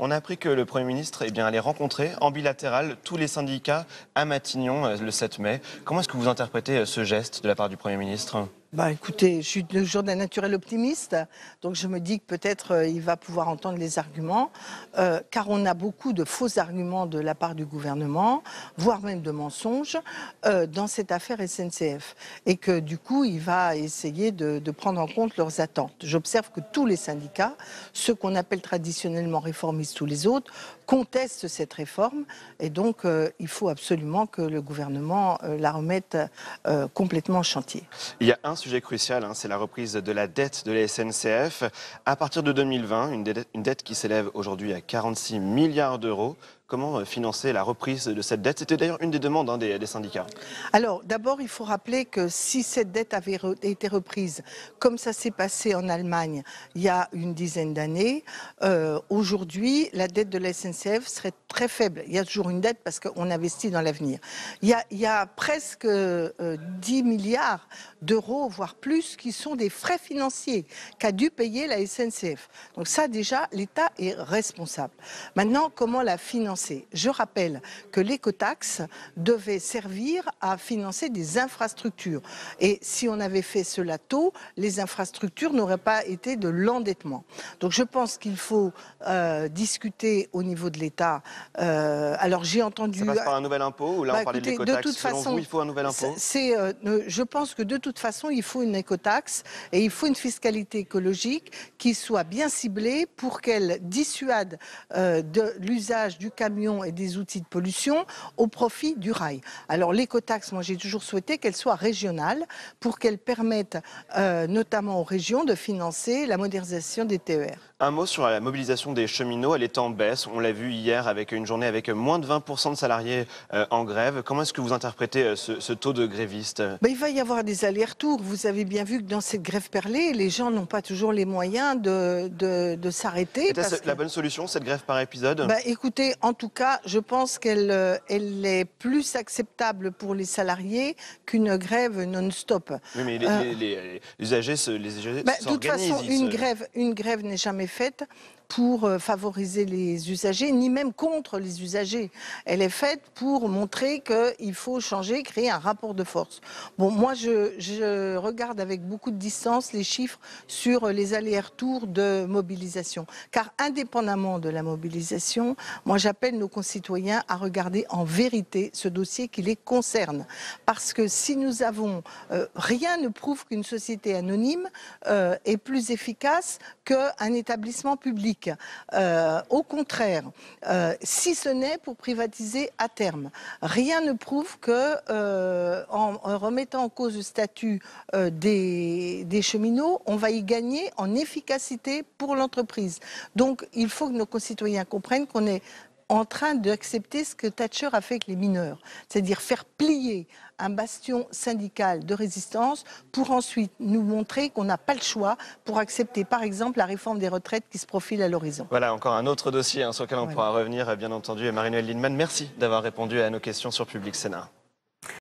On a appris que le Premier ministre allait rencontrer en bilatéral tous les syndicats à Matignon le 7 mai. Comment est-ce que vous interprétez ce geste de la part du Premier ministre ? Écoutez, je suis toujours d'un naturel optimiste, donc je me dis que peut-être il va pouvoir entendre les arguments, car on a beaucoup de faux arguments de la part du gouvernement, voire même de mensonges, dans cette affaire SNCF. Et que du coup, il va essayer de prendre en compte leurs attentes. J'observe que tous les syndicats, ceux qu'on appelle traditionnellement réformistes ou les autres, contestent cette réforme. Et donc, il faut absolument que le gouvernement la remette complètement en chantier. Il y a un sujet crucial, c'est la reprise de la dette de la SNCF. À partir de 2020, une dette qui s'élève aujourd'hui à 46 milliards d'euros. Comment financer la reprise de cette dette? C'était d'ailleurs une des demandes des syndicats. Alors, d'abord, il faut rappeler que si cette dette avait été reprise, comme ça s'est passé en Allemagne il y a une dizaine d'années, aujourd'hui, la dette de la SNCF serait très faible. Il y a toujours une dette parce qu'on investit dans l'avenir. Il y a presque 10 milliards d'euros, voire plus, qui sont des frais financiers qu'a dû payer la SNCF. Donc ça, déjà, l'État est responsable. Maintenant, comment la financer? Je rappelle que l'écotaxe devait servir à financer des infrastructures. Et si on avait fait cela tôt, les infrastructures n'auraient pas été de l'endettement. Donc je pense qu'il faut discuter au niveau de l'État. Alors j'ai entendu... Ça passe par un nouvel impôt ou là on parlait de l'écotaxe? De toute façon, vous, il faut un nouvel impôt? Je pense que de toute façon, il faut une écotaxe et il faut une fiscalité écologique qui soit bien ciblée pour qu'elle dissuade de l'usage du camion et des outils de pollution au profit du rail. Alors l'écotaxe, moi j'ai toujours souhaité qu'elle soit régionale pour qu'elle permette notamment aux régions de financer la modernisation des TER. Un mot sur la mobilisation des cheminots, elle est en baisse. On l'a vu hier avec une journée avec moins de 20% de salariés en grève. Comment est-ce que vous interprétez ce taux de grévistes? Il va y avoir des allers-retours. Vous avez bien vu que dans cette grève perlée, les gens n'ont pas toujours les moyens de s'arrêter. Est-ce la bonne solution, cette grève par épisode? Écoutez, en tout cas, je pense qu'elle est plus acceptable pour les salariés qu'une grève non-stop. Oui, mais les usagers s'organisent. De toute façon, une grève n'est jamais faite pour favoriser les usagers, ni même contre les usagers. Elle est faite pour montrer qu'il faut changer, créer un rapport de force. Bon, moi, je regarde avec beaucoup de distance les chiffres sur les allers-retours de mobilisation. Car indépendamment de la mobilisation, moi, j'appelle nos concitoyens à regarder en vérité ce dossier qui les concerne. Parce que si nous avons... rien ne prouve qu'une société anonyme est plus efficace qu'un établissement public. Au contraire, si ce n'est pour privatiser à terme. Rien ne prouve que, en remettant en cause le statut des cheminots, on va y gagner en efficacité pour l'entreprise. Donc, il faut que nos concitoyens comprennent qu'on est en train d'accepter ce que Thatcher a fait avec les mineurs, c'est-à-dire faire plier un bastion syndical de résistance pour ensuite nous montrer qu'on n'a pas le choix pour accepter par exemple la réforme des retraites qui se profile à l'horizon. Voilà, encore un autre dossier sur lequel on pourra revenir, bien entendu. Marie-Noëlle Lienemann, merci d'avoir répondu à nos questions sur Public Sénat.